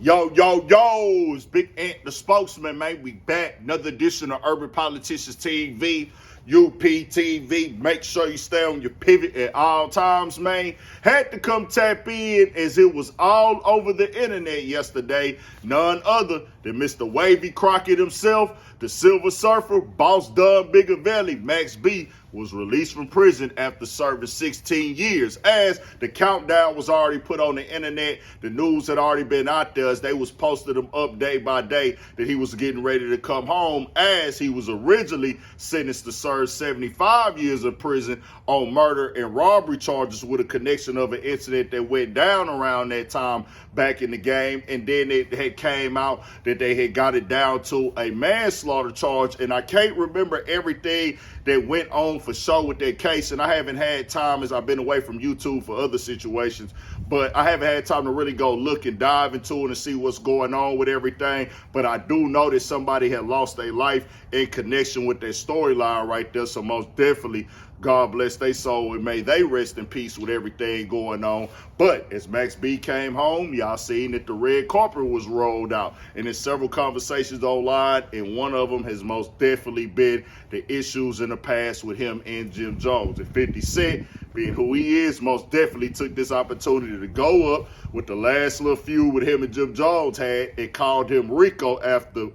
Yo, yo, yo, it's Big Ant, the spokesman, man. We back. Another edition of Urban Politicians TV, UPTV. Make sure you stay on your pivot at all times, man. Had to come tap in as it was all over the internet yesterday. None other than Mr. Wavy Crockett himself, the Silver Surfer, Boss Dub Bigger Valley, Max B, was released from prison after serving 16 years. As the countdown was already put on the internet, the news had already been out there as they was posting them up day by day that he was getting ready to come home, as he was originally sentenced to serve 75 years of prison on murder and robbery charges with a connection of an incident that went down around that time back in the game. And then it had came out that they had got it down to a manslaughter charge. And I can't remember everything that went on for sure with that case, and I haven't had time as I've been away from YouTube for other situations, but I haven't had time to really go look and dive into it and see what's going on with everything. But I do know that somebody had lost their life in connection with that storyline right there, so most definitely God bless their soul and may they rest in peace with everything going on. But as Max B came home, y'all seen that the red carpet was rolled out. And there's several conversations online, and one of them has most definitely been the issues in the past with him and Jim Jones. And 50 Cent, being who he is, most definitely took this opportunity to go up with the last little feud with him and Jim Jones had and called him Rico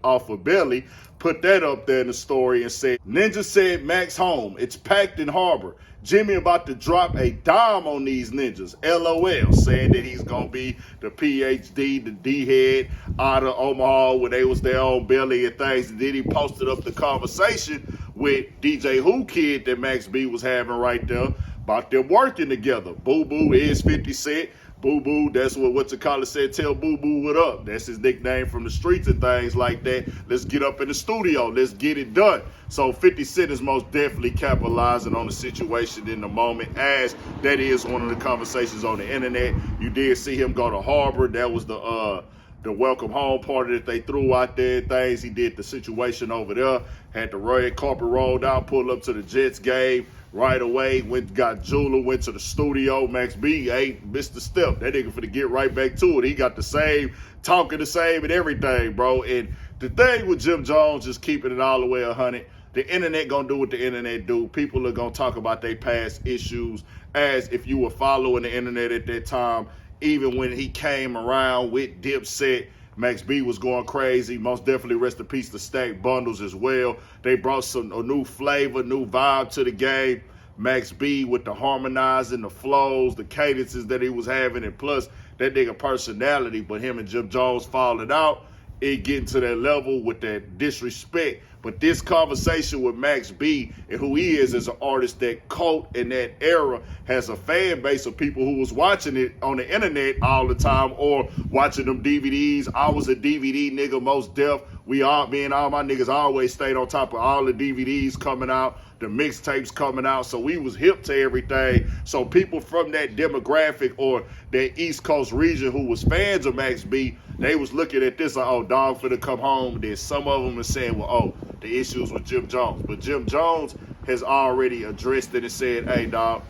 off of Belly. Put that up there in the story and said, Ninja said Max home. It's packed in Harbor. Jimmy about to drop a dime on these ninjas. LOL, saying that he's going to be the PhD, the D-head out of Omaha when they was there on Belly and things. And then he posted up the conversation with DJ Who Kid that Max B was having right there about them working together. Boo Boo is 50 Cent. Boo Boo, that's what Takala said, tell Boo Boo what up. That's his nickname from the streets and things like that. Let's get up in the studio. Let's get it done. So 50 Cent is most definitely capitalizing on the situation in the moment, as that is one of the conversations on the internet. You did see him go to Harbor. That was the welcome home party that they threw out there, things. He did the situation over there, had the red carpet rolled out, pulled up to the Jets game right away, got Jula, went to the studio. Max B, hey, Mr. Step, that nigga finna get right back to it. He got the same, talking the same and everything, bro. And the thing with Jim Jones is keeping it all the way 100. The internet gonna do what the internet do. People are gonna talk about their past issues, as if you were following the internet at that time. Even when he came around with Dipset, Max B was going crazy. Most definitely rest in peace to Stack Bundles as well. They brought a new flavor, new vibe to the game. Max B with the harmonizing, the flows, the cadences that he was having, and plus that nigga personality. But him and Jim Jones falling out, it getting to that level with that disrespect. But this conversation with Max B and who he is as an artist, that cult in that era, has a fan base of people who was watching it on the internet all the time or watching them DVDs. I was a DVD nigga, most deaf. Me and all my niggas always stayed on top of all the DVDs coming out, the mixtapes coming out, so we was hip to everything. So people from that demographic or that East Coast region who was fans of Max B, they was looking at this like, oh, dog finna come home. Then some of them are saying, well, oh, the issues with Jim Jones. But Jim Jones has already addressed it and said, hey, dog,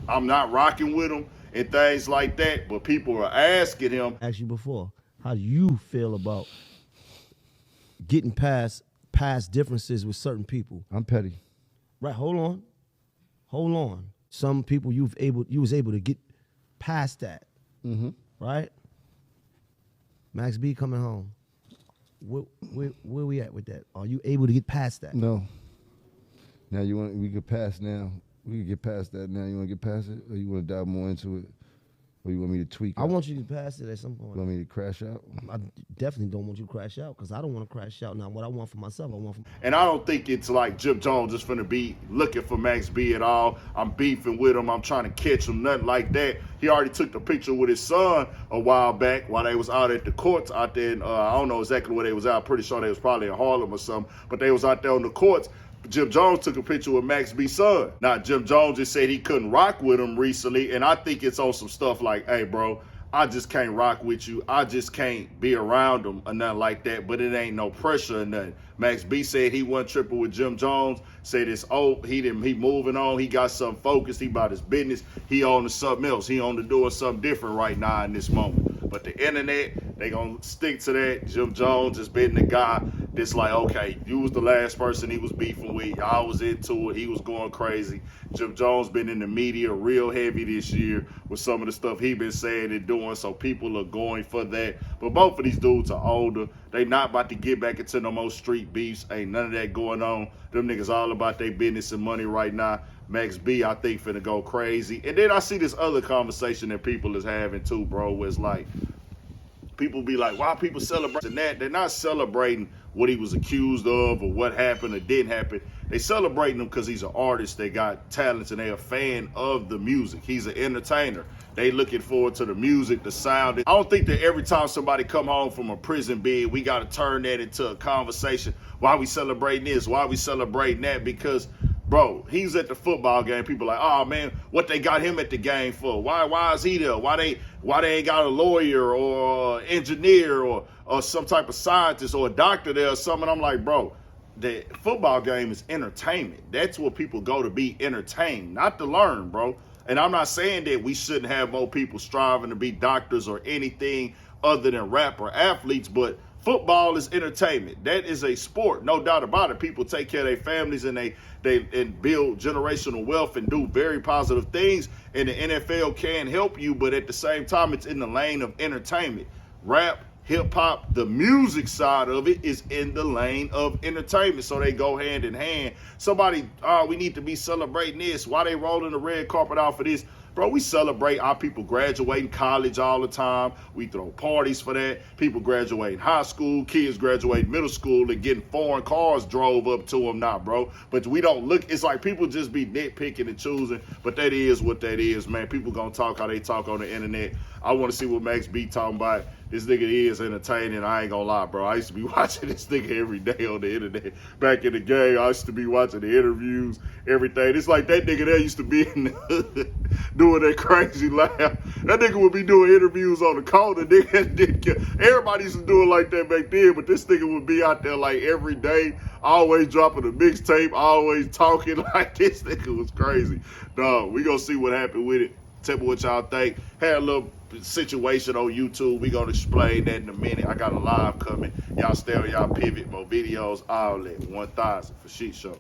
I'm not rocking with him and things like that. But people are asking him. Asked you before, how do you feel about getting past differences with certain people? I'm petty. Right, hold on. Some people you was able to get past that, right? Max B coming home. Where we at with that? Are you able to get past that? No. Now we get past now. We can get past that now. You want to get past it, or you want to dive more into it? Or you want me to tweak I out? want you to pass it at some You point. want me to crash out? I definitely don't want you to crash out because I don't want to crash out. Now, what I want for myself, I want for And I don't think it's like Jim Jones is finna be looking for Max B at all. I'm beefing with him. I'm trying to catch him. Nothing like that. He already took the picture with his son a while back while they was out at the courts out there. In, I don't know exactly where they was out. Pretty sure they was probably in Harlem or something. But they was out there on the courts. Jim Jones took a picture with Max B's son. Now, Jim Jones just said he couldn't rock with him recently. And I think it's on some stuff like, hey, bro, I just can't rock with you. I just can't be around him or nothing like that. But it ain't no pressure or nothing. Max B said he wasn't tripping with Jim Jones. Said it's he moving on. He got something focused. He about his business. He on to something else. He on to doing something different right now in this moment. But the internet, they gonna stick to that. Jim Jones has been the guy that's like, okay, you was the last person he was beefing with. Y'all was into it. He was going crazy. Jim Jones been in the media real heavy this year with some of the stuff he been saying and doing, so people are going for that. But both of these dudes are older. They not about to get back into no more street beefs. Ain't none of that going on. Them niggas all about their business and money right now. Max B, I think, finna go crazy. And then I see this other conversation that people is having too, bro, where it's like, people be like, why people celebrating that? They're not celebrating what he was accused of or what happened or didn't happen. They celebrating him because he's an artist. They got talents and they're a fan of the music. He's an entertainer. They looking forward to the music, the sound. I don't think that every time somebody come home from a prison bed, we got to turn that into a conversation. Why we celebrating this? Why we celebrating that? Because, bro, he's at the football game. People like, oh man, what they got him at the game for? Why is he there? Why they ain't got a lawyer or engineer or some type of scientist or a doctor there or something? I'm like, bro, the football game is entertainment. That's what people go to be entertained, not to learn, bro. And I'm not saying that we shouldn't have more people striving to be doctors or anything other than rap or athletes, but football is entertainment. That is a sport, no doubt about it. People take care of their families and they build generational wealth and do very positive things. And the NFL can help you, but at the same time, it's in the lane of entertainment. Rap, hip hop, the music side of it is in the lane of entertainment. So they go hand in hand. Somebody, we need to be celebrating this. Why they rolling the red carpet out for this? Bro, we celebrate our people graduating college all the time. We throw parties for that. People graduating high school, kids graduating middle school and getting foreign cars drove up to them now, bro. But we don't look, it's like people just be nitpicking and choosing, but that is what that is, man. People gonna talk how they talk on the internet. I want to see what Max B talking about. This nigga is entertaining. I ain't gonna lie, bro. I used to be watching this nigga every day on the internet. Back in the game, I used to be watching the interviews, everything. It's like that nigga there used to be in the hood doing that crazy laugh. That nigga would be doing interviews on the corner. Nigga, everybody used to do it like that back then, but this nigga would be out there like every day, always dropping a mixtape, always talking like this nigga was crazy. Dog, we gonna see what happened with it. Tell me what y'all think. Had a little situation on YouTube. We gonna explain that in a minute. I got a live coming. Y'all stay on y'all pivot, more videos, all that. 1,000 for Shit Show.